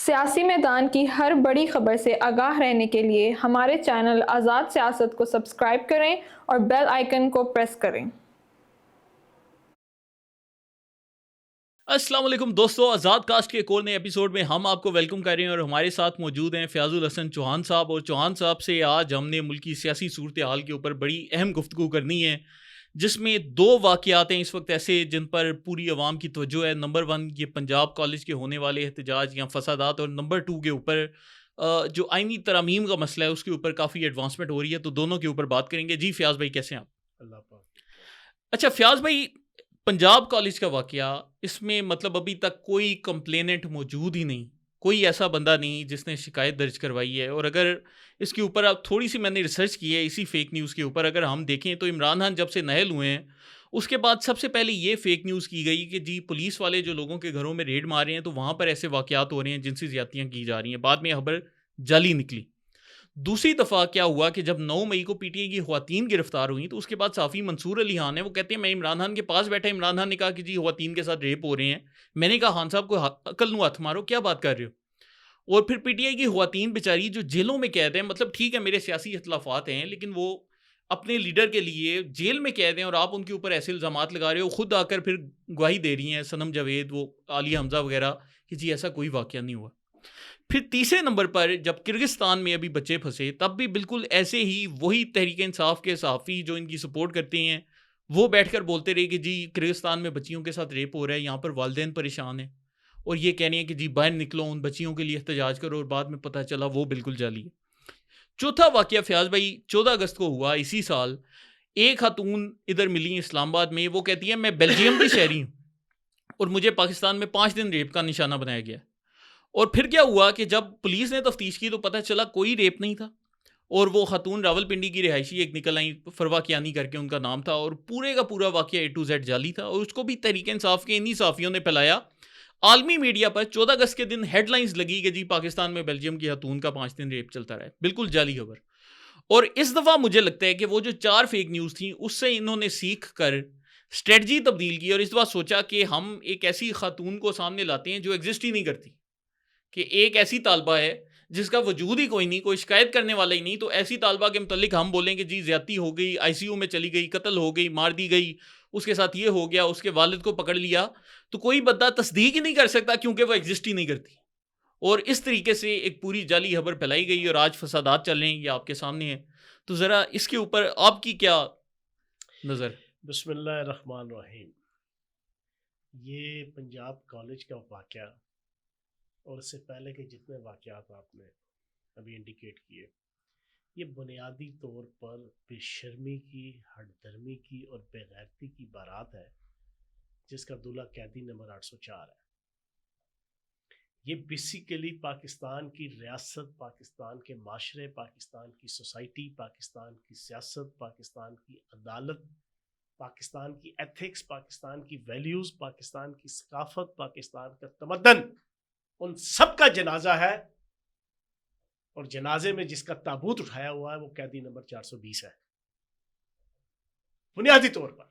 سیاسی میدان کی ہر بڑی خبر سے آگاہ رہنے کے لیے ہمارے چینل آزاد سیاست کو سبسکرائب کریں اور بیل آئیکن کو پریس کریں۔ السلام علیکم دوستو، آزاد کاسٹ کے ایک اور نئے ایپیسوڈ میں ہم آپ کو ویلکم کر رہے ہیں اور ہمارے ساتھ موجود ہیں فیاض الحسن چوہان صاحب، اور چوہان صاحب سے آج ہم نے ملکی سیاسی صورتحال کے اوپر بڑی اہم گفتگو کرنی ہے، جس میں دو واقعات ہیں اس وقت ایسے جن پر پوری عوام کی توجہ ہے۔ نمبر 1 یہ پنجاب کالج کے ہونے والے احتجاج یا فسادات، اور نمبر 2 کے اوپر جو آئینی ترامیم کا مسئلہ ہے اس کے اوپر کافی ایڈوانسمنٹ ہو رہی ہے، تو دونوں کے اوپر بات کریں گے۔ جی فیاض بھائی کیسے ہیں آپ؟ اللہ پاک۔ اچھا فیاض بھائی، پنجاب کالج کا واقعہ، اس میں مطلب ابھی تک کوئی کمپلیننٹ موجود ہی نہیں، کوئی ایسا بندہ نہیں جس نے شکایت درج کروائی ہے، اور اگر اس کے اوپر اب تھوڑی سی میں نے ریسرچ کی ہے اسی فیک نیوز کے اوپر، اگر ہم دیکھیں تو عمران خان جب سے نااہل ہوئے ہیں اس کے بعد سب سے پہلے یہ فیک نیوز کی گئی کہ جی پولیس والے جو لوگوں کے گھروں میں ریڈ مار رہے ہیں تو وہاں پر ایسے واقعات ہو رہے ہیں، جنسی زیادتیاں کی جا رہی ہیں۔ بعد میں خبر جعلی نکلی۔ دوسری دفعہ کیا ہوا کہ جب 9 مئی کو پی ٹی آئی کی خواتین گرفتار ہوئیں تو اس کے بعد صحافی منصور علی خان ہے، وہ کہتے ہیں میں عمران خان کے پاس بیٹھا، عمران خان نے کہا کہ جی خواتین کے ساتھ ریپ ہو رہے ہیں۔ میں نے کہا خان صاحب کو عقل نو ہاتھ مارو، کیا بات کر رہے ہو؟ اور پھر پی ٹی آئی کی خواتین بیچاری جو جیلوں میں قید ہیں، مطلب ٹھیک ہے میرے سیاسی اختلافات ہیں لیکن وہ اپنے لیڈر کے لیے جیل میں قید ہیں اور آپ ان کے اوپر ایسے الزامات لگا رہے ہو، خود آ کر پھر گواہی دے رہی ہیں صنم جاوید، وہ عالیہ حمزہ وغیرہ، کہ جی ایسا کوئی واقعہ نہیں ہوا۔ پھر تیسرے نمبر پر جب کرغستان میں ابھی بچے پھنسے، تب بھی بالکل ایسے ہی وہی تحریک انصاف کے صحافی جو ان کی سپورٹ کرتے ہیں وہ بیٹھ کر بولتے رہے کہ جی کرغستان میں بچیوں کے ساتھ ریپ ہو رہا ہے، یہاں پر والدین پریشان ہیں، اور یہ کہہ رہے ہیں کہ جی باہر نکلو ان بچیوں کے لیے احتجاج کرو، اور بعد میں پتہ چلا وہ بالکل جعلی ہے۔ چوتھا واقعہ فیاض بھائی 14 اگست کو ہوا اسی سال، ایک خاتون ادھر ملی اسلام آباد میں، وہ کہتی ہے میں بیلجیم کی شہری ہوں اور مجھے پاکستان میں 5 دن ریپ کا نشانہ بنایا گیا۔ اور پھر کیا ہوا کہ جب پولیس نے تفتیش کی تو پتہ چلا کوئی ریپ نہیں تھا، اور وہ خاتون راول پنڈی کی رہائشی ایک نکل آئیں، فروا کیانی کر کے ان کا نام تھا، اور پورے کا پورا واقعہ A to Z جعلی تھا، اور اس کو بھی تحریک انصاف کے انہی صحافیوں نے پھیلایا۔ عالمی میڈیا پر 14 اگست کے دن ہیڈ لائنز لگی کہ جی پاکستان میں بیلجیم کی خاتون کا 5 دن ریپ چلتا رہا ہے، بالکل جعلی خبر۔ اور اس دفعہ مجھے لگتا ہے کہ وہ جو 4 فیک نیوز تھیں اس سے انہوں نے سیکھ کر اسٹریٹجی تبدیل کی، اور اس دفعہ سوچا کہ ہم ایک ایسی خاتون کو سامنے لاتے ہیں جو ایگزسٹ ہی نہیں کرتی، کہ ایک ایسی طالبہ ہے جس کا وجود ہی کوئی نہیں، کوئی شکایت کرنے والا ہی نہیں، تو ایسی طالبہ کے متعلق ہم بولیں کہ جی زیادتی ہو گئی، آئی سی یو میں چلی گئی، قتل ہو گئی، مار دی گئی، اس کے ساتھ یہ ہو گیا، اس کے والد کو پکڑ لیا، تو کوئی بندہ تصدیق ہی نہیں کر سکتا کیونکہ وہ ایگزسٹ ہی نہیں کرتی۔ اور اس طریقے سے ایک پوری جعلی خبر پھیلائی گئی، اور آج فسادات چل رہے ہیں، یہ آپ کے سامنے ہیں، تو ذرا اس کے اوپر آپ کی کیا نظر؟ بسم اللہ الرحمن الرحیم۔ یہ پنجاب کالج کا واقعہ اور اس سے پہلے کے جتنے واقعات آپ نے ابھی انڈیکیٹ کیے، یہ بنیادی طور پر بے شرمی کی، ہٹ دھرمی کی اور بے غیرتی کی بارات ہے، جس کا دولہا قیدی نمبر 804 ہے۔ یہ بیسیکلی پاکستان کی ریاست، پاکستان کے معاشرے، پاکستان کی سوسائٹی، پاکستان کی سیاست، پاکستان کی عدالت، پاکستان کی ایتھکس، پاکستان کی ویلیوز، پاکستان کی ثقافت، پاکستان کا تمدن، ان سب کا جنازہ ہے، اور جنازے میں جس کا تابوت اٹھایا ہوا ہے وہ قیدی نمبر 420 ہے۔ بنیادی طور پر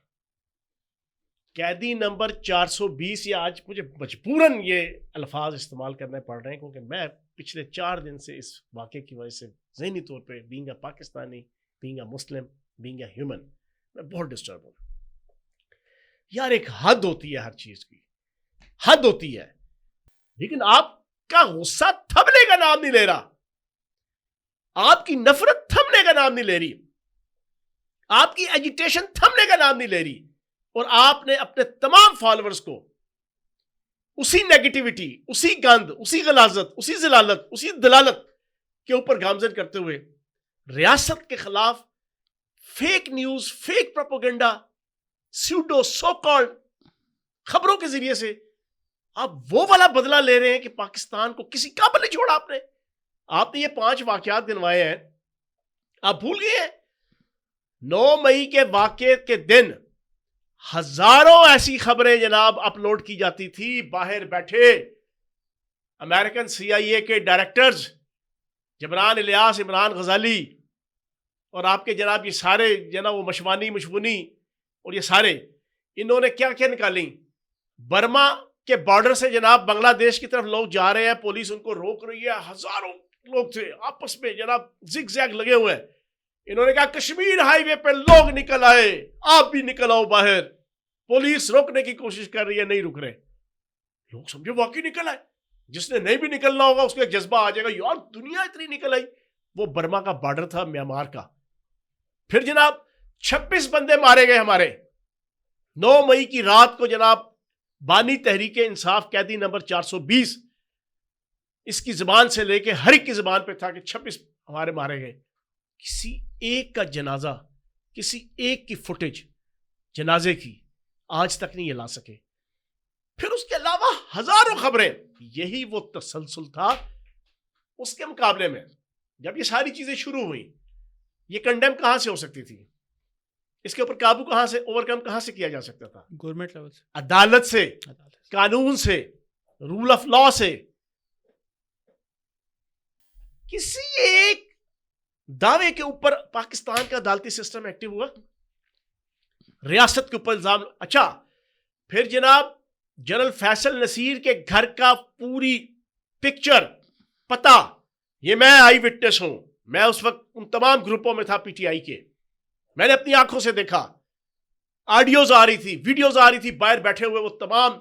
قیدی نمبر 420، یہ آج مجھے مجبوراً یہ الفاظ استعمال کرنے پڑ رہے ہیں کیونکہ میں پچھلے 4 دن سے اس واقعے کی وجہ سے ذہنی طور پہ being a Pakistani, being a Muslim, being a human, میں بہت ڈسٹرب ہوں۔ یار ایک حد ہوتی ہے، ہر چیز کی حد ہوتی ہے، لیکن آپ کا غصہ تھمنے کا نام نہیں لے رہا، آپ کی نفرت تھمنے کا نام نہیں لے رہی، آپ کی ایجیٹیشن تھمنے کا نام نہیں لے رہی، اور آپ نے اپنے تمام فالوورز کو اسی نیگیٹیوٹی، اسی گند، اسی غلاظت، اسی ضلالت، اسی دلالت کے اوپر گامزن کرتے ہوئے ریاست کے خلاف fake news, fake propaganda, pseudo so called خبروں کے ذریعے سے آپ وہ والا بدلہ لے رہے ہیں کہ پاکستان کو کسی قابل نہیں چھوڑا آپ نے یہ 5 واقعات گنوائے ہیں، آپ بھول گئے ہیں 9 مئی کے واقعے کے دن ہزاروں ایسی خبریں جناب اپلوڈ کی جاتی تھی، باہر بیٹھے امریکن سی آئی اے کے ڈائریکٹرز جبران الیاس، عمران غزالی، اور آپ کے جناب یہ سارے جناب وہ مشوانی اور یہ سارے انہوں نے کیا کیا نکالیں؟ برما کہ بارڈر سے جناب بنگلہ دیش کی طرف لوگ جا رہے ہیں, پولیس ان کو روک رہی ہے, ہزاروں لوگ تھے آپس میں جناب زگ زیگ لگے ہوئے ہیں. انہوں نے کہا کشمیر ہائی وے پہ لوگ نکل آئے, آپ بھی نکل آؤ باہر. پولیس روکنے کی کوشش کر رہی ہے, نہیں رک رہے. لوگ سمجھے واقعی نکل آئے. جس نے نہیں بھی نکلنا ہوگا اس کو ایک جذبہ آ جائے گا, یار دنیا اتنی نکل آئی. وہ برما کا بارڈر تھا, میانمار کا. پھر جناب 26 بندے مارے گئے ہمارے 9 مئی کی رات کو. جناب بانی تحریک انصاف قیدی نمبر 420, اس کی زبان سے لے کے ہر ایک کی زبان پہ تھا کہ 26 ہمارے مارے گئے. کسی ایک کا جنازہ, کسی ایک کی فوٹیج جنازے کی آج تک نہیں یہ لا سکے. پھر اس کے علاوہ ہزاروں خبریں. یہی وہ تسلسل تھا اس کے مقابلے میں. جب یہ ساری چیزیں شروع ہوئی, یہ کنڈیم کہاں سے ہو سکتی تھی؟ اس کے اوپر قابو کہاں سے, اوورکم کہاں سے کیا جا سکتا تھا؟ گورنمنٹ لیول سے, عدالت سے, قانون سے, رول آف لا سے. کسی ایک دعوے کے اوپر پاکستان کا عدالتی سسٹم ایکٹیو ہوا, ریاست کے اوپر الزام. اچھا پھر جناب جنرل فیصل نصیر کے گھر کا پوری پکچر پتا, یہ میں آئی وٹنس ہوں, میں اس وقت ان تمام گروپوں میں تھا پی ٹی آئی کے, میں نے اپنی آنکھوں سے دیکھا. آڈیوز آ رہی تھی, ویڈیوز آ رہی تھی, باہر بیٹھے ہوئے وہ تمام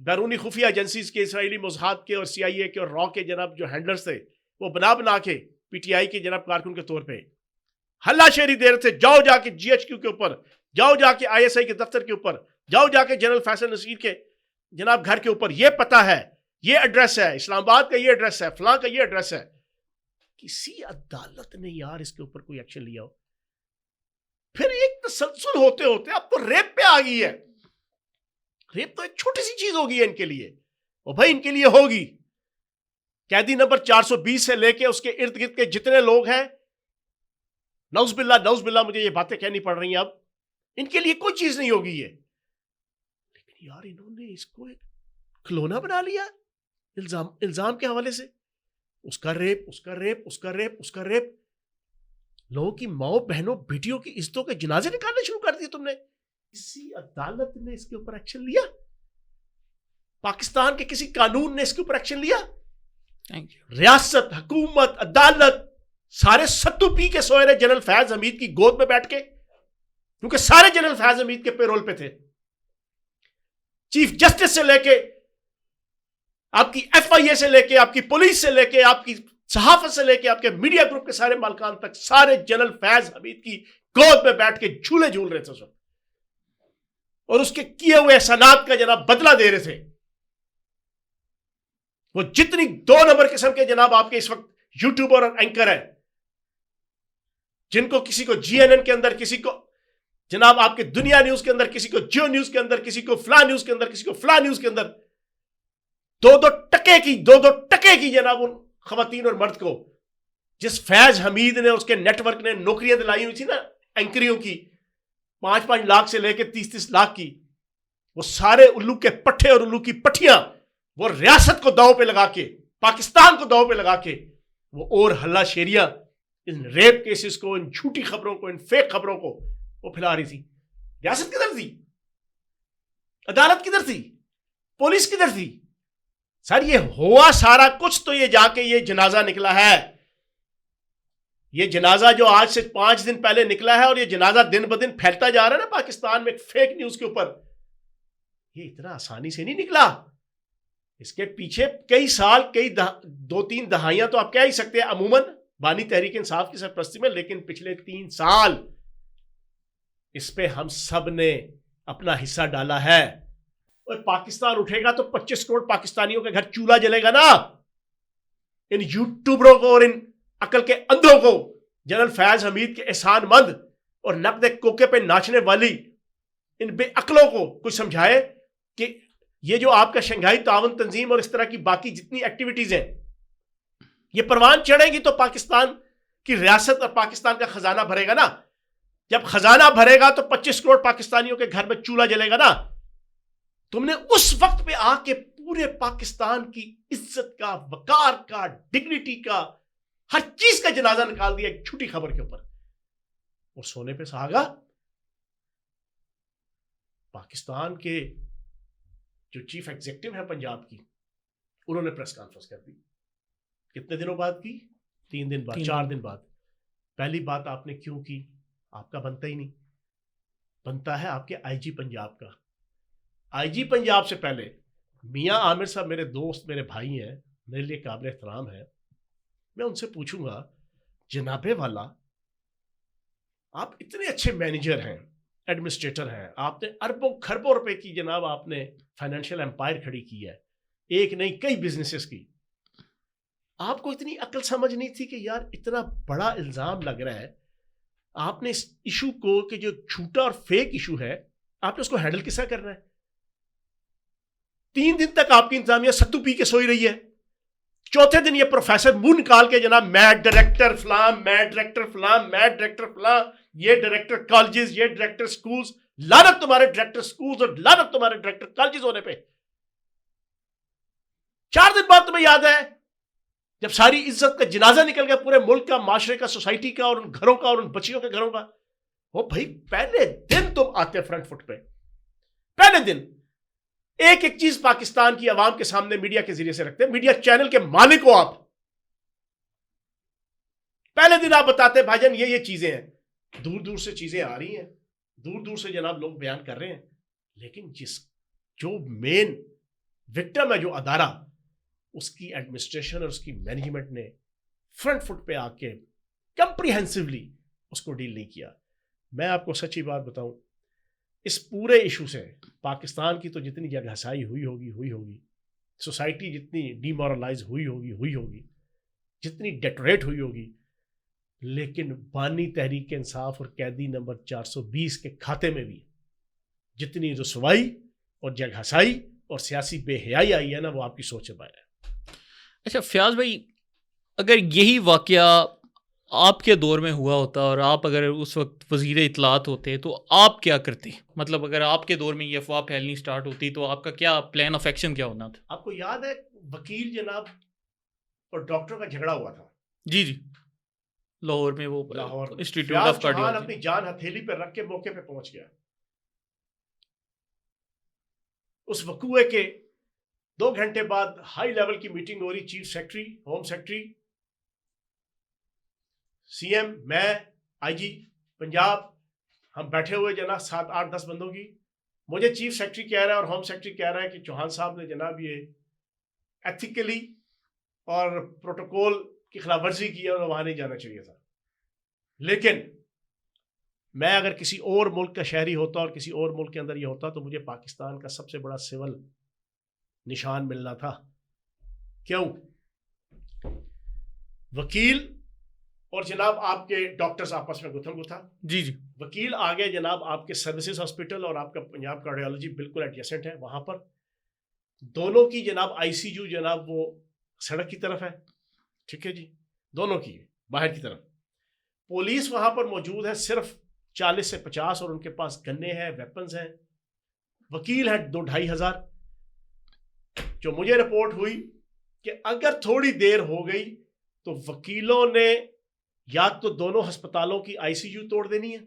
بیرونی خفیہ ایجنسیز کے, اسرائیلی موساد کے اور سی آئی اے کے اور را کے جناب جو ہینڈلرز تھے, وہ بنا کے پی ٹی آئی کے جناب کارکن کے طور پہ ہلا شیری دے رہے تھے. جاؤ جا کے جی ایچ کیو کے اوپر, جاؤ جا کے آئی ایس آئی کے دفتر کے اوپر, جاؤ جا کے جنرل فیصل نصیر کے جناب گھر کے اوپر, یہ پتہ ہے, یہ ایڈریس ہے, اسلام آباد کا یہ ایڈریس ہے, فلاں کا یہ ایڈریس ہے. کسی عدالت نے یار اس کے اوپر کوئی ایکشن لیا ہو؟ پھر ایک تسلسل ہوتے ہوتے اب تو ریپ پہ آ گئی ہے. ریپ تو ایک چھوٹی سی چیز ہوگی ہے ان کے لیے, اور بھائی ان کے لیے ہوگی. قیدی نمبر 420 سے لے کے اس کے ارد گرد کے جتنے لوگ ہیں, نعوذ باللہ مجھے یہ باتیں کہنی پڑ رہی ہیں اب, ان کے لیے کوئی چیز نہیں ہوگی یہ. لیکن یار انہوں نے اس کو ایک کھلونا بنا لیا الزام کے حوالے سے. اس کا ریپ, اس کا ریپ, اس کا ریپ, اس کا ریپ. لوگوں کی ماؤں بہنوں بیٹیوں کی عزتوں کے جنازے نکالنے شروع کر دیے تم نے. کسی عدالت نے اس کے اوپر ایکشن لیا؟ پاکستان کے کسی قانون نے اس کے اوپر ایکشن لیا؟ ریاست, حکومت, عدالت سارے ستو پی کے سوئے رہے جنرل فیض حمید کی گود میں بیٹھ کے, کیونکہ سارے جنرل فیض حمید کے پیرول پہ تھے. چیف جسٹس سے لے کے آپ کی ایف آئی اے سے لے کے آپ کی پولیس سے لے کے آپ کی صحافت سے لے کے آپ کے میڈیا گروپ کے سارے مالکان تک, سارے جنرل فیض حمید کی گود میں بیٹھ کے جھولے جھول رہے تھے اس وقت, اور اس کے کیے ہوئے احسانات کا جناب بدلہ دے رہے تھے. وہ جتنی 2 نمبر قسم کے جناب آپ کے اس وقت یوٹیوبر اور اینکر ہیں, جن کو کسی کو جی این این کے اندر, کسی کو جناب آپ کے دنیا نیوز کے اندر, کسی کو جیو نیوز کے اندر, کسی کو فلاں نیوز کے اندر, کسی کو فلاں نیوز کے اندر, 2 ٹکے کی جناب ان خواتین اور مرد کو جس فیض حمید نے, اس کے نیٹ ورک نے نوکریاں دلائی ہوئی تھی نا اینکریوں کی, 5 لاکھ سے لے کے 30 لاکھ کی, وہ سارے الو کے پٹھے اور الو کی پٹھیاں وہ ریاست کو داؤ پہ لگا کے, پاکستان کو داؤ پہ لگا کے, وہ اور ہلا شیریاں ان ریپ کیسز کو, ان جھوٹی خبروں کو, ان فیک خبروں کو وہ پھیلا رہی تھی. ریاست کدھر تھی؟ عدالت کدھر تھی؟ پولیس کدھر تھی؟ سر یہ ہوا سارا کچھ تو یہ جا کے یہ جنازہ نکلا ہے. یہ جنازہ جو آج سے 5 دن پہلے نکلا ہے, اور یہ جنازہ دن بدن پھیلتا جا رہا ہے نا پاکستان میں فیک نیوز کے اوپر, یہ اتنا آسانی سے نہیں نکلا. اس کے پیچھے کئی سال, کئی 2-3 دہائیاں تو آپ کہہ ہی سکتے ہیں عموماً بانی تحریک انصاف کی سرپرستی میں, لیکن پچھلے 3 سال اس پہ ہم سب نے اپنا حصہ ڈالا ہے. اور پاکستان اٹھے گا تو 25 کروڑ پاکستانیوں کے گھر چولہا جلے گا نا. ان یوٹیوبروں کو اور ان عقل کے اندھوں کو, جنرل فیض حمید کے احسان مند اور نقد کوکے پہ ناچنے والی ان بے عقلوں کو کچھ سمجھائے کہ یہ جو آپ کا شنگھائی تعاون تنظیم اور اس طرح کی باقی جتنی ایکٹیویٹیز ہیں, یہ پروان چڑھیں گی تو پاکستان کی ریاست اور پاکستان کا خزانہ بھرے گا نا. جب خزانہ بھرے گا تو 25 کروڑ پاکستانیوں کے گھر میں چولہا جلے گا نا. تم نے اس وقت پہ آ کے پورے پاکستان کی عزت کا, وقار کا, ڈگنیٹی کا, ہر چیز کا جنازہ نکال دیا ایک چھوٹی خبر کے اوپر, اور سونے پہ سہاگا. پاکستان کے جو چیف ایگزیکٹو ہے پنجاب کی, انہوں نے پریس کانفرنس کر دی. کتنے دنوں بعد کی؟ 3 دن بعد, 4 دن بعد. پہلی بات آپ نے کیوں کی؟ آپ کا بنتا ہی نہیں, بنتا ہے آپ کے آئی جی پنجاب کا. آئی جی پنجاب سے پہلے میاں عامر صاحب میرے دوست, میرے بھائی ہیں, میرے لیے قابل احترام ہے. میں ان سے پوچھوں گا, جناب والا آپ اتنے اچھے مینیجر ہیں, ایڈمنسٹریٹر ہیں, آپ نے اربوں کھربوں روپے کی جناب آپ نے فائنینشیل امپائر کھڑی کی ہے, ایک نہیں کئی بزنسز کی. آپ کو اتنی عقل سمجھ نہیں تھی کہ یار اتنا بڑا الزام لگ رہا ہے, آپ نے اس ایشو کو کہ جو جھوٹا اور فیک ایشو ہے آپ نے اس کو ہینڈل کس طرح کرنا ہے؟ 3 دن تک آپ کی انتظامیہ ستو پی کے سوئی رہی ہے. چوتھے دن یہ پروفیسر منہ نکال کے جناب میں ڈائریکٹر فلاں, میں ڈائریکٹر فلاں, میں ڈائریکٹر فلاں, یہ ڈائریکٹر کالجز, یہ ڈائریکٹر سکولز, لعنت تمہارے ڈائریکٹر سکولز اور لعنت تمہارے ڈائریکٹر کالجز ہونے پہ. 4 دن بعد تمہیں یاد ہے جب ساری عزت کا جنازہ نکل گیا پورے ملک کا, معاشرے کا, سوسائٹی کا, اور ان گھروں کا اور ان بچیوں کے گھروں کا. وہ بھائی پہلے دن تم آتے فرنٹ فٹ پہ, پہلے دن ایک ایک چیز پاکستان کی عوام کے سامنے میڈیا کے ذریعے سے رکھتے ہیں. میڈیا چینل کے مالک ہو آپ. پہلے دن آپ بتاتے ہیں بھائی جان یہ چیزیں ہیں, دور دور سے چیزیں آ رہی ہیں, دور دور سے جناب لوگ بیان کر رہے ہیں, لیکن جو مین وکٹم ہے جو ادارہ, اس کی ایڈمنسٹریشن اور اس کی مینجمنٹ نے فرنٹ فٹ پہ آ کے کمپریہنسولی اس کو ڈیل نہیں کیا. میں آپ کو سچی بات بتاؤں, اس پورے ایشو سے پاکستان کی تو جتنی جگہ ہسائی ہوئی ہوگی, سوسائٹی جتنی ڈی مورلائز ہوئی ہوگی, جتنی ڈیٹوریٹ ہوئی ہوگی, لیکن بانی تحریک انصاف اور قیدی نمبر 420 کے کھاتے میں بھی جتنی رسوائی اور جگہ ہسائی اور سیاسی بے حیائی آئی ہے نا, وہ آپ کی سوچ سے باہر ہے. اچھا فیاض بھائی, اگر یہی واقعہ آپ کے دور میں ہوا ہوتا اور آپ اگر اس وقت وزیر اطلاعات ہوتے تو آپ کیا کرتے؟ مطلب اگر آپ کے دور میں یہ افواہ پھیلنی سٹارٹ ہوتی تو آپ کا کیا پلان آف ایکشن کیا ہونا تھا؟ آپ کو یاد ہے وکیل جناب اور ڈاکٹر کا جھگڑا ہوا تھا؟ جی لاہور میں, وہ لاہور انسٹیٹیوٹ آف کارڈیولوجی. اپنی جان ہتھیلی پہ رکھ کے موقع پہ پہنچ گیا. اس وقوعے کے 2 گھنٹے بعد ہائی لیول کی میٹنگ ہو رہی, chief secretary, home secretary, C M, میں, آئی جی پنجاب, ہم بیٹھے ہوئے جناب 7, 8, 10 بندوں کی. مجھے چیف سیکرٹری کہہ رہا ہے اور ہوم سیکرٹری کہہ رہا ہے کہ چوہان صاحب نے جناب یہ ایتھیکلی اور پروٹوکول کی خلاف ورزی کی ہے اور وہاں نہیں جانا چاہیے تھا. لیکن میں اگر کسی اور ملک کا شہری ہوتا اور کسی اور ملک کے اندر یہ ہوتا تو مجھے پاکستان کا سب سے بڑا سول نشان ملنا تھا. کیوں؟ وکیل اور جناب آپ کے ڈاکٹرز آپس میں گتھم گتھا. جی وکیل آگے جناب آپ کے سروسز ہاسپٹل اور آپ کا پنجاب کارڈیولوجی بالکل ایڈجسنٹ ہے, وہاں پر دونوں کی جناب آئی سی یو جناب وہ سڑک کی طرف ہے, ٹھیک ہے جی, دونوں کی باہر کی طرف. پولیس وہاں پر موجود ہے صرف 40 سے 50 اور ان کے پاس گنے ہیں, ویپنز ہیں. وکیل ہیں 2-2.5 ہزار. جو مجھے رپورٹ ہوئی کہ اگر تھوڑی دیر ہو گئی تو وکیلوں نے یا تو دونوں ہسپتالوں کی آئی سی یو توڑ دینی ہے,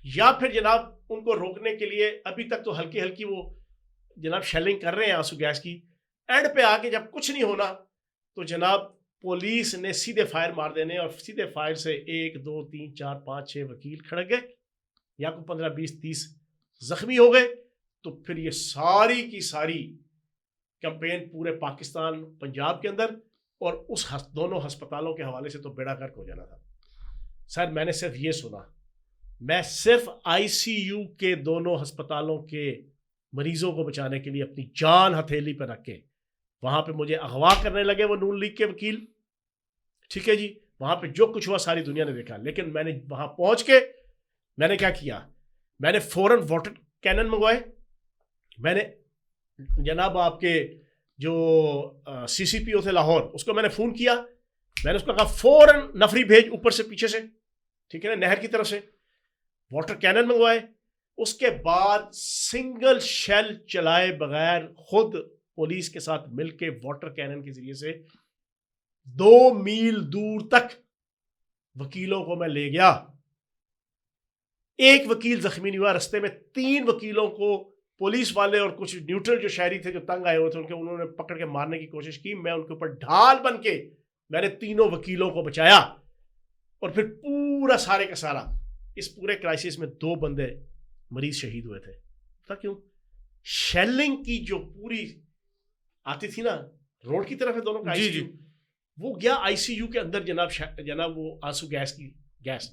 یا پھر جناب ان کو روکنے کے لیے ابھی تک تو ہلکی ہلکی وہ جناب شیلنگ کر رہے ہیں آنسو گیس کی. اینڈ پہ آ کے جب کچھ نہیں ہونا تو جناب پولیس نے سیدھے فائر مار دینے, اور سیدھے فائر سے 1 2 3 4 5 6 وکیل کھڑک گئے, یا کوئی 15 20 30 زخمی ہو گئے. تو پھر یہ ساری کی ساری کمپین پورے پاکستان پنجاب کے اندر اور اس دونوں ہسپتالوں کے حوالے سے تو بیڑا غرق ہو جانا تھا. سر میں نے صرف یہ سنا, میں صرف آئی سی یو کے دونوں ہسپتالوں کے مریضوں کو بچانے کے لیے اپنی جان ہتھیلی پہ رکھ کے وہاں پہ مجھے اغوا کرنے لگے وہ نون لیگ کے وکیل, ٹھیک ہے جی. وہاں پہ جو کچھ ہوا ساری دنیا نے دیکھا. لیکن میں نے وہاں پہنچ کے میں نے کیا کیا, میں نے فوراً واٹر کینن منگوائے. میں نے جناب آپ کے جو سی سی پی او تھے لاہور, اس کو میں نے فون کیا. میں نے اس کو کہا فوراً نفری بھیج اوپر سے پیچھے سے, ٹھیک ہے نا, نہر کی طرف سے. واٹر کینن منگوائے. اس کے بعد سنگل شیل چلائے بغیر خود پولیس کے ساتھ مل کے واٹر کینن کے ذریعے سے 2 میل دور تک وکیلوں کو میں لے گیا. ایک وکیل زخمی نہیں ہوا. رستے میں 3 وکیلوں کو پولیس والے اور کچھ نیوٹرل جو شہری تھے جو تنگ آئے ہوئے تھے انہوں نے پکڑ کے مارنے کی کوشش کی. میں ان کے اوپر ڈھال بن کے میں نے تینوں وکیلوں کو بچایا, اور پھر پورا سارے کا سارا اس پورے کرائسس میں 2 بندے مریض شہید ہوئے تھے. پتا کیوں؟ شیلنگ کی جو پوری آتی تھی نا روڈ کی طرف ہے دونوں کا آئی سی یو, وہ گیا آئی سی یو کے اندر جناب وہ آنسو گیس کی گیس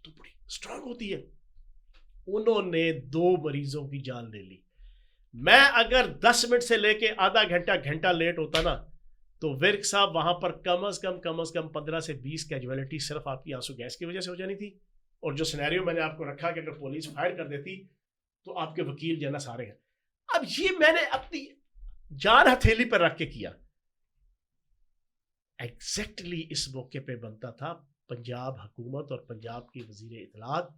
تو بڑی اسٹرانگ ہوتی ہے. انہوں نے 2 مریضوں کی جان لے لی. میں اگر 10 منٹ سے لے کے آدھا گھنٹہ لیٹ ہوتا نا تو ورک صاحب وہاں پر کم از کم 15 سے 20 کیجویلٹی صرف آپ کی آنسو گیس کی وجہ سے ہو جانی تھی. اور جو سینیریو میں نے آپ کو رکھا کہ اگر پولیس فائر کر دیتی تو آپ کے وکیل جو نا سارے ہیں. اب یہ میں نے اپنی جان ہتھیلی پر رکھ کے کیا. ایگزیکٹلی اس موقع پہ بنتا تھا پنجاب حکومت اور پنجاب کی وزیر اطلاعات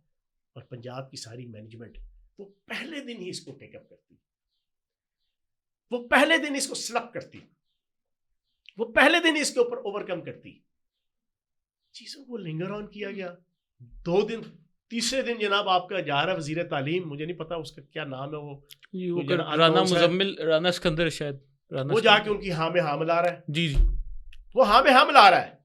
اور پنجاب کی ساری مینجمنٹ وہ پہلے دن ہی اس کو ٹیک اپ کرتی, وہ پہلے دن اس کو سلپ کرتی, وہ پہلے دن اس کے اوپر اوور کم کرتی. چیزوں کو لنگر آن کیا گیا. 2 دن, تیسرے دن جناب آپ کا جا رہا وزیر تعلیم, مجھے نہیں پتا اس کا کیا نام ہے, وہ رانا مزمل, رانا اسکندر شاید, وہ جا کے ان کی ہاں میں حامل آ رہا ہے. جی وہ ہاں میں حامل آ رہا ہے.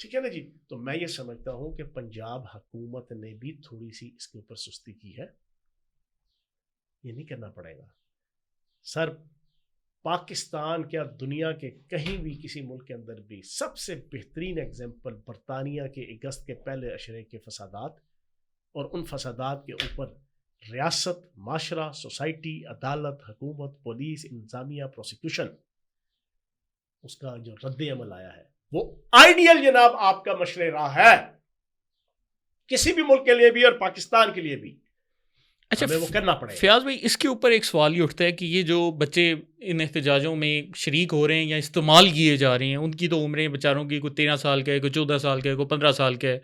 ٹھیک ہے نا جی. تو میں یہ سمجھتا ہوں کہ پنجاب حکومت نے بھی تھوڑی سی اس کے اوپر سستی کی ہے. یہ نہیں کرنا پڑے گا سر. پاکستان کیا دنیا کے کہیں بھی کسی ملک کے اندر بھی سب سے بہترین ایگزامپل برطانیہ کے اگست کے پہلے اشرے کے فسادات, اور ان فسادات کے اوپر ریاست, معاشرہ, سوسائٹی, عدالت, حکومت, پولیس, انتظامیہ, پروسیکیوشن, اس کا جو رد عمل آیا ہے وہ آئیڈیل جناب آپ کا مشرے راہ ہے کسی بھی ملک کے لیے بھی اور پاکستان کے لیے بھی. اچھا, وہ کرنا پڑے گا. فیاض بھائی اس کے اوپر ایک سوال یہ اٹھتا ہے کہ یہ جو بچے ان احتجاجوں میں شریک ہو رہے ہیں یا استعمال کیے جا رہے ہیں, ان کی تو عمریں بیچاروں کی کوئی 13 سال کا ہے, کوئی 14 سال کا ہے, کوئی 15 سال کا ہے.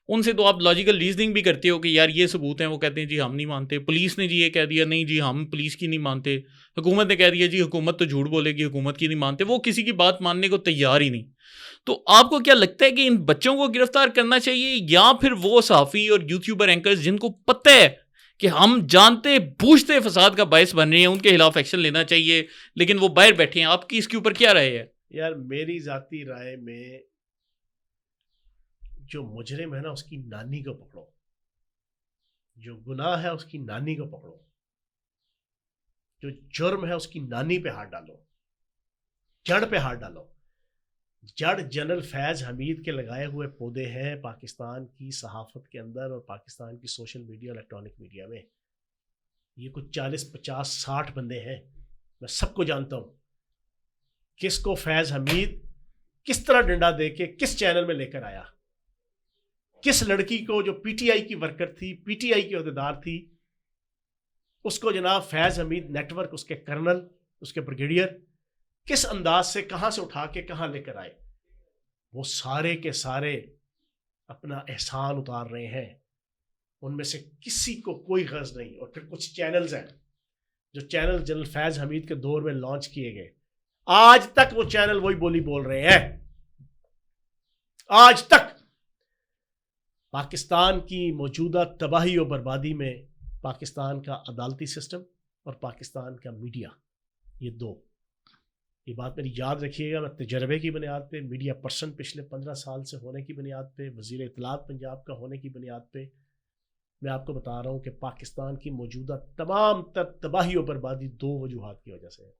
ان سے تو آپ لاجیکل ریزننگ بھی کرتے ہو کہ یار یہ ثبوت ہیں, وہ کہتے ہیں جی ہم نہیں مانتے. پولیس نے جی یہ کہہ دیا نہیں جی ہم پولیس کی نہیں مانتے. حکومت نے کہہ دیا جی حکومت تو جھوٹ بولے گی, حکومت کی نہیں مانتے. وہ کسی کی بات ماننے کو تیار ہی نہیں. تو آپ کو کیا لگتا ہے کہ ان بچوں کو گرفتار کرنا چاہیے, یا پھر وہ صحافی اور یوٹیوبر اینکرز جن کو پتہ ہے کہ ہم جانتے بوجھتے فساد کا باعث بن رہے ہیں, ان کے خلاف ایکشن لینا چاہیے, لیکن وہ باہر بیٹھے ہیں؟ آپ کی اس کے اوپر کیا رائے ہے؟ یار میری ذاتی رائے میں جو مجرم ہے نا اس کی نانی کو پکڑو, جو گناہ ہے اس کی نانی کو پکڑو, جو جرم ہے اس کی نانی پہ ہاتھ ڈالو, جڑ پہ ہاتھ ڈالو. جڑ جنرل فیض حمید کے لگائے ہوئے پودے ہیں پاکستان کی صحافت کے اندر اور پاکستان کی سوشل میڈیا اور الیکٹرانک میڈیا میں. یہ کچھ 40 50 60 بندے ہیں, میں سب کو جانتا ہوں. کس کو فیض حمید کس طرح ڈنڈا دے کے کس چینل میں لے کر آیا, کس لڑکی کو جو پی ٹی آئی کی ورکر تھی, پی ٹی آئی کی عہدیدار تھی, اس کو جناب فیض حمید نیٹ ورک, اس کے کرنل, اس کے بریگیڈیئر کس انداز سے کہاں سے اٹھا کے کہاں لے کر آئے. وہ سارے کے سارے اپنا احسان اتار رہے ہیں, ان میں سے کسی کو کوئی غرض نہیں. اور پھر کچھ چینلز ہیں جو چینل جنرل فیض حمید کے دور میں لانچ کیے گئے, آج تک وہ چینل وہی بولی بول رہے ہیں. آج تک پاکستان کی موجودہ تباہی و بربادی میں پاکستان کا عدالتی سسٹم اور پاکستان کا میڈیا, یہ 2, یہ بات میری یاد رکھیے گا. میں تجربے کی بنیاد پہ, میڈیا پرسن پچھلے 15 سال سے ہونے کی بنیاد پہ, وزیر اطلاعات پنجاب کا ہونے کی بنیاد پہ میں آپ کو بتا رہا ہوں کہ پاکستان کی موجودہ تمام تر تباہی و بربادی 2 وجوہات کی وجہ سے ہے.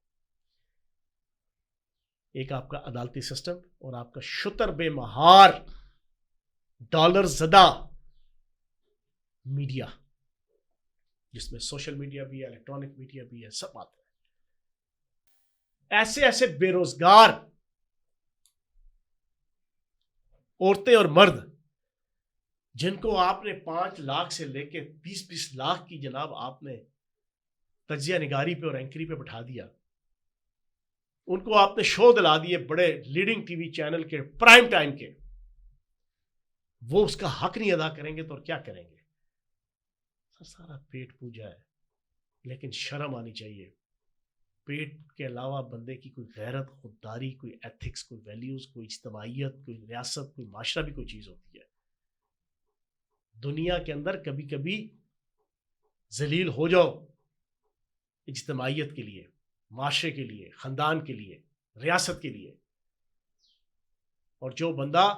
ایک آپ کا عدالتی سسٹم اور آپ کا شتر بے مہار ڈالر زدہ میڈیا, جس میں سوشل میڈیا بھی ہے, الیکٹرانک میڈیا بھی ہے, سب آتا ہے. ایسے ایسے بے روزگار عورتیں اور مرد جن کو آپ نے 5 لاکھ سے لے کے 20 لاکھ کی جناب آپ نے تجزیہ نگاری پہ اور اینکری پہ بٹھا دیا, ان کو آپ نے شو دلا دیے بڑے لیڈنگ ٹی وی چینل کے پرائم ٹائم کے, وہ اس کا حق نہیں ادا کریں گے تو اور کیا کریں گے؟ سارا پیٹ پوجا ہے, لیکن شرم آنی چاہیے. پیٹ کے علاوہ بندے کی کوئی غیرت, خودداری, کوئی ایتھکس, کوئی ویلیوز, کوئی اجتماعیت, کوئی ریاست, کوئی معاشرہ بھی کوئی چیز ہوتی ہے. دنیا کے اندر کبھی کبھی ذلیل ہو جاؤ, اجتماعیت کے لیے، معاشرے کے لیے، خاندان کے لیے، ریاست کے لیے. اور جو بندہ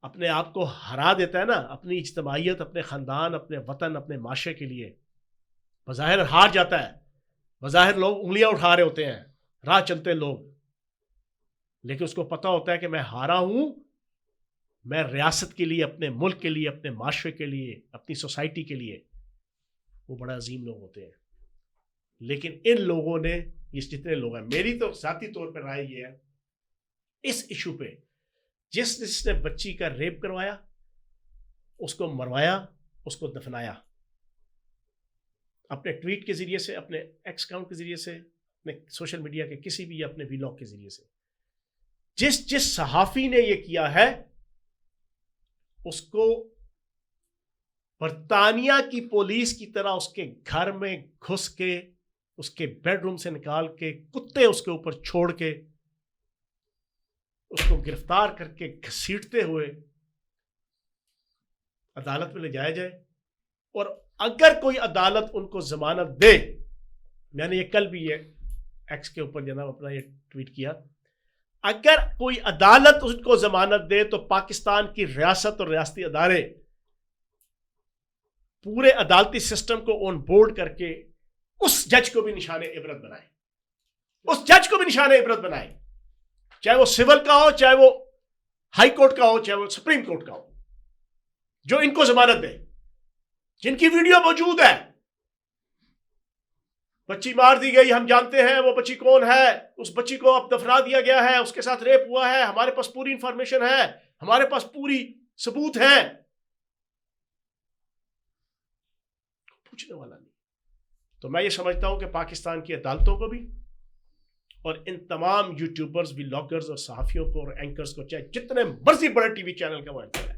اپنے آپ کو ہرا دیتا ہے نا اپنی اجتماعیت، اپنے خاندان، اپنے وطن، اپنے معاشرے کے لیے، بظاہر ہار جاتا ہے، بظاہر لوگ انگلیاں اٹھا رہے ہوتے ہیں راہ چلتے لوگ، لیکن اس کو پتہ ہوتا ہے کہ میں ہارا ہوں، میں ریاست کے لیے، اپنے ملک کے لیے، اپنے معاشرے کے لیے، اپنی سوسائٹی کے لیے. وہ بڑا عظیم لوگ ہوتے ہیں. لیکن ان لوگوں نے، یہ جتنے لوگ ہیں، میری تو ذاتی طور پر رائے یہ ہے اس ایشو پہ، جس نے بچی کا ریپ کروایا، اس کو مروایا، اس کو دفنایا، اپنے ٹویٹ کے ذریعے سے، اپنے ایکس اکاؤنٹ کے ذریعے سے، اپنے سوشل میڈیا کے کسی بھی اپنے ویلاگ کے ذریعے سے، جس صحافی نے یہ کیا ہے اس کو برطانیہ کی پولیس کی طرح اس کے گھر میں گھس کے، اس کے بیڈ روم سے نکال کے، کتے اس کے اوپر چھوڑ کے، اس کو گرفتار کر کے گھسیٹتے ہوئے عدالت میں لے جایا جائے. اور اگر کوئی عدالت ان کو ضمانت دے، میں نے یہ کل بھی یہ ایکس کے اوپر جناب اپنا یہ ٹویٹ کیا، اگر کوئی عدالت اس کو ضمانت دے تو پاکستان کی ریاست اور ریاستی ادارے پورے عدالتی سسٹم کو آن بورڈ کر کے اس جج کو بھی نشان عبرت بنائے، اس جج کو بھی نشان عبرت بنائے، چاہے وہ سول کا ہو، چاہے وہ ہائی کورٹ کا ہو، چاہے وہ سپریم کورٹ کا ہو، جو ان کو ضمانت دے، جن کی ویڈیو موجود ہے. بچی مار دی گئی، ہم جانتے ہیں وہ بچی کون ہے، اس بچی کو اب دفنا دیا گیا ہے، اس کے ساتھ ریپ ہوا ہے، ہمارے پاس پوری انفارمیشن ہے، ہمارے پاس پوری ثبوت ہیں، پوچھنے والا نہیں. تو میں یہ سمجھتا ہوں کہ پاکستان کی عدالتوں کو بھی اور ان تمام یوٹیوبرز، ولاگرز اور صحافیوں کو اور اینکرز کو، چاہے جتنے مرضی بڑے ٹی وی چینل کا وہ اینکر ہے،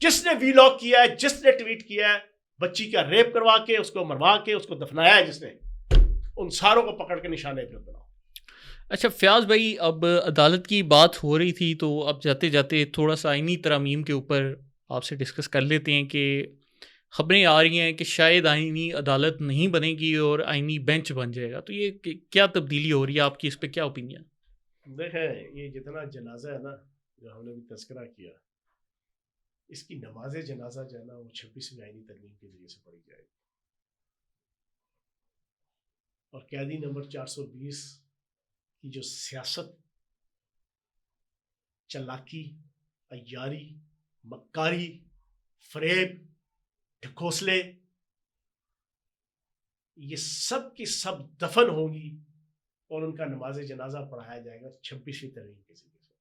جس نے ویلاگ کیا ہے، جس نے ٹویٹ کیا ہے، بچی کا ریپ کروا کے، اس کو مروا کے، اس کو دفنایا ہے جس نے، ان ساروں کو پکڑ کے نشان عبرت بناؤ. اچھا فیاض بھائی، اب عدالت کی بات ہو رہی تھی تو اب جاتے جاتے تھوڑا سا آئینی ترامیم کے اوپر آپ سے ڈسکس کر لیتے ہیں کہ خبریں آ رہی ہیں کہ شاید آئینی عدالت نہیں بنے گی اور آئینی بینچ بن جائے گا. تو یہ کیا تبدیلی ہو رہی ہے، آپ کی اس پہ کیا اوپینین؟ دیکھیں، یہ جتنا جنازہ ہے نا جو ہم نے بھی تذکرہ کیا، اس کی نماز جنازہ جو ہے نا وہ 26ویں آئینی ترمیم کے ذریعے سے پڑھی جائے گی. اور قیدی نمبر 420 کی جو سیاست، چلاکی، عیاری، مکاری، فریب، ڈھکوسلے، یہ سب کی سب دفن ہوں گی اور ان کا نماز جنازہ پڑھایا جائے گا 26ویں ترمیم کے ذریعے سے.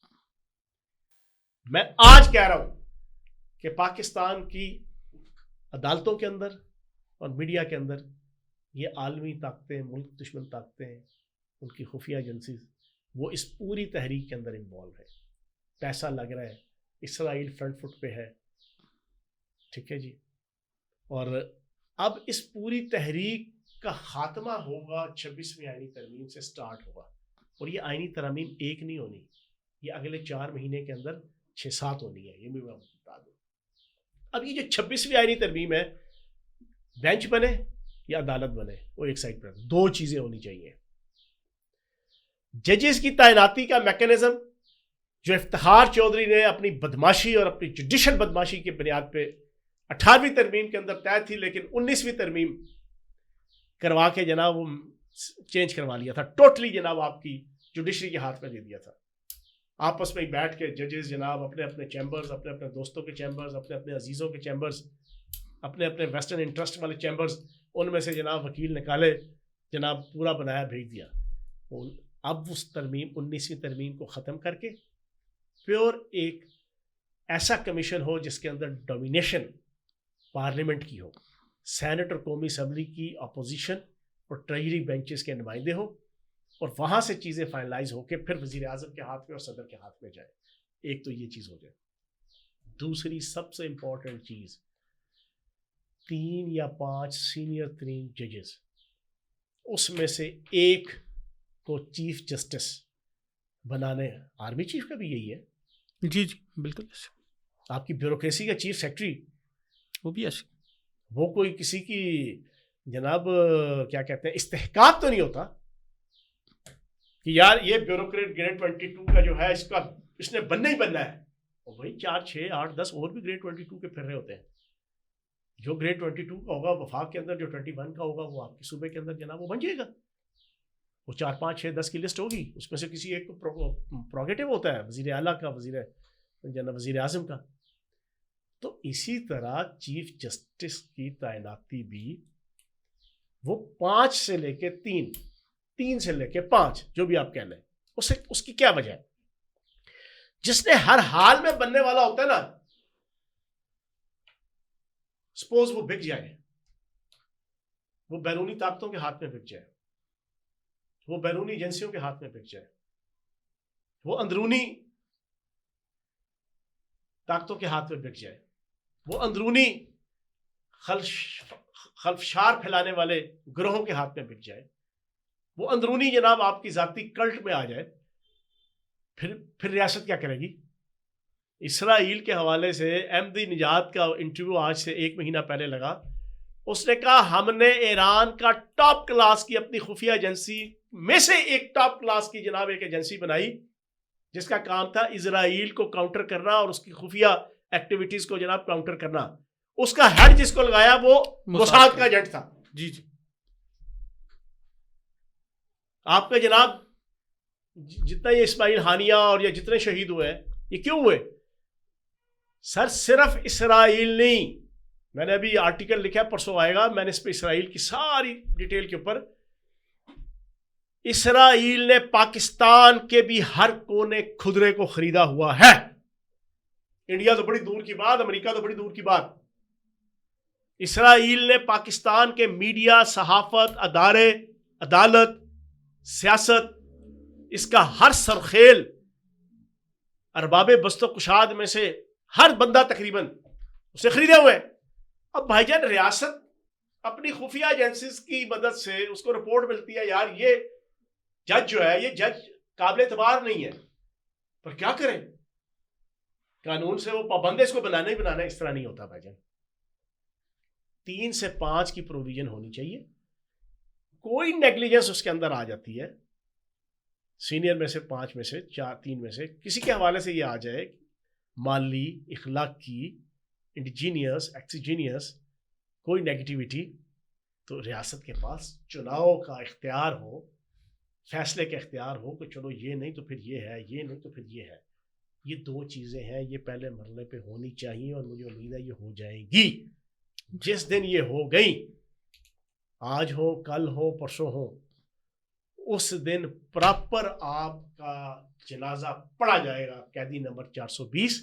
میں آج کہہ رہا ہوں کہ پاکستان کی عدالتوں کے اندر اور میڈیا کے اندر یہ عالمی طاقتیں، ملک دشمن طاقتیں، ان کی خفیہ ایجنسیز، وہ اس پوری تحریک کے اندر انوالو ہے. پیسہ لگ رہا ہے، اسرائیل فرنٹ فٹ پہ ہے، ٹھیک ہے جی. اور اب اس پوری تحریک کا خاتمہ ہوگا 26ویں آئینی ترمیم سے سٹارٹ ہوگا. اور یہ آئینی ترمیم ایک نہیں ہونی، یہ اگلے 4 مہینے کے اندر 6-7 ہونی ہے، یہ بھی میں بتا دوں. اب یہ جو 26ویں آئینی ترمیم ہے، بینچ بنے یا عدالت بنے، وہ ایک سائڈ پر 2 چیزیں ہونی چاہیے. ججز کی تعیناتی کا میکانزم جو افتخار چودھری نے اپنی بدماشی اور اپنی جوڈیشل بدماشی کی بنیاد پہ 18ویں ترمیم کے اندر طے تھی، لیکن 19ویں ترمیم کروا کے جناب وہ چینج کروا لیا تھا ٹوٹلی، جناب آپ کی جوڈیشری کے ہاتھ میں دے دیا تھا. آپس میں بیٹھ کے ججز جناب اپنے اپنے چیمبرز، اپنے اپنے دوستوں کے چیمبرز، اپنے اپنے عزیزوں کے چیمبرز، اپنے اپنے ویسٹرن انٹرسٹ والے چیمبرز، ان میں سے جناب وکیل نکالے، جناب پورا بنایا بھیج دیا. اب اس ترمیم 19ویں ترمیم کو ختم کر کے پیور ایک ایسا کمیشن ہو جس کے اندر ڈومینیشن پارلیمنٹ کی ہو، سینٹ اور قومی اسمبلی کی اپوزیشن اور ٹریجری بینچز کے نمائندے ہوں، اور وہاں سے چیزیں فائنلائز ہو کے پھر وزیر اعظم کے ہاتھ میں اور صدر کے ہاتھ میں جائے. ایک تو یہ چیز ہو جائے. دوسری سب سے امپورٹنٹ چیز، 3 یا 5 سینئر ترین ججز، اس میں سے ایک کو چیف جسٹس بنانے. آرمی چیف کا بھی یہی ہے. جی جی بالکل. آپ کی بیوروکریسی کا چیف سیکرٹری، وہ بھی ایسے، وہ کوئی کسی کی جناب کیا کہتے ہیں استحقاق تو نہیں ہوتا کہ یار یہ بیوروکریٹ گریڈ 22 کا جو ہے اس نے بننا ہی بننا ہے. اور وہی 4 6 8 10 اور بھی گریڈ 22 کے پھر رہے ہوتے ہیں. جو گریڈ 22 کا ہوگا وفاق کے اندر، جو 21 کا ہوگا وہ آپ کے صوبے کے اندر جناب وہ بن جائے گا. وہ 4 5 6 10 کی لسٹ ہوگی، اس میں سے کسی ایک کو پروگیٹو ہوتا ہے، وزیر اعلیٰ کا، وزیر اعظم کا. تو اسی طرح چیف جسٹس کی تعیناتی بھی وہ 5 سے لے کے 3 سے لے کے 5 جو بھی آپ کہہ لیں، اس کی کیا وجہ ہے؟ جس نے ہر حال میں بننے والا ہوتا ہے نا، سپوز وہ بک جائے، وہ بیرونی طاقتوں کے ہاتھ میں بک جائے، وہ بیرونی ایجنسیوں کے ہاتھ میں بک جائے، وہ اندرونی طاقتوں کے ہاتھ میں بک جائے، وہ اندرونی خلفشار پھیلانے والے گروہوں کے ہاتھ میں بک جائے، وہ اندرونی جناب آپ کی ذاتی کلٹ میں آ جائے، پھر ریاست کیا کرے گی؟ اسرائیل کے حوالے سے احمدی نژاد کا انٹرویو آج سے 1 مہینہ پہلے لگا. اس نے کہا ہم نے ایران کا ٹاپ کلاس کی اپنی خفیہ ایجنسی میں سے ایک ٹاپ کلاس کی جناب ایک ایجنسی بنائی جس کا کام تھا اسرائیل کو کاؤنٹر کرنا اور اس کی خفیہ ایکٹیویٹیز کو جناب کاؤنٹر کرنا. اس کا ہیڈ جس کو لگایا وہ موساد کا ایجنٹ تھا. جی آپ کا جناب جتنا یہ اسماعیل ہانیہ اور یہ جتنے شہید ہوئے ہیں یہ کیوں ہوئے؟ سر صرف اسرائیل نہیں، میں نے ابھی آرٹیکل لکھا، پرسوں آئے گا، میں نے اس پہ اسرائیل کی ساری ڈیٹیل کے اوپر، اسرائیل نے پاکستان کے بھی ہر کونے کھدرے کو خریدا ہوا ہے. انڈیا تو بڑی دور کی بات، امریکہ تو بڑی دور کی بات. اسرائیل نے پاکستان کے میڈیا، صحافت، ادارے، عدالت، سیاست، اس کا ہر سرخیل، ارباب بست و کشاد میں سے ہر بندہ تقریباً اسے خریدے ہوئے. اب بھائی جان ریاست اپنی خفیہ ایجنسیز کی مدد سے اس کو رپورٹ ملتی ہے یار یہ جج جو ہے یہ جج قابل اعتبار نہیں ہے، پر کیا کریں؟ قانون سے وہ پابند ہے، اس کو بنانا ہی بنانا ہے. اس طرح نہیں ہوتا بھائی جان. 3 سے 5 کی پروویژن ہونی چاہیے. کوئی نیگلیجنس اس کے اندر آ جاتی ہے، سینئر میں سے 5 میں سے 4 3 میں سے کسی کے حوالے سے یہ آ جائے، مالی، اخلاقی، انڈیجینئس، ایکسیجینئس کوئی نیگیٹیوٹی، تو ریاست کے پاس چناؤ کا اختیار ہو، فیصلے کا اختیار ہو کہ چلو یہ نہیں تو پھر یہ ہے، یہ نہیں تو پھر یہ ہے. یہ 2 چیزیں ہیں، یہ پہلے مرحلے پہ ہونی چاہیے اور مجھے امید ہے یہ ہو جائیں گی. جس دن یہ ہو گئی، آج ہو، کل ہو، پرسوں ہو، اس دن پراپر آپ کا جنازہ پڑھا جائے گا قیدی نمبر 420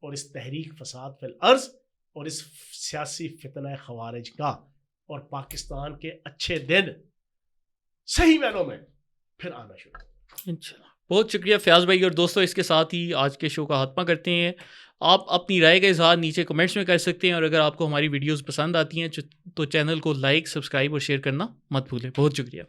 اور اس تحریک فساد فی الارض اور اس سیاسی فتنہ خوارج کا، اور پاکستان کے اچھے دن صحیح معنوں میں پھر آنا شروع. انشاءاللہ. بہت شکریہ فیاض بھائی. اور دوستوں اس کے ساتھ ہی آج کے شو کا خاتمہ کرتے ہیں. آپ اپنی رائے کا اظہار نیچے کمنٹس میں کر سکتے ہیں، اور اگر آپ کو ہماری ویڈیوز پسند آتی ہیں تو چینل کو لائک، سبسکرائب اور شیئر کرنا مت بھولیں. بہت شکریہ.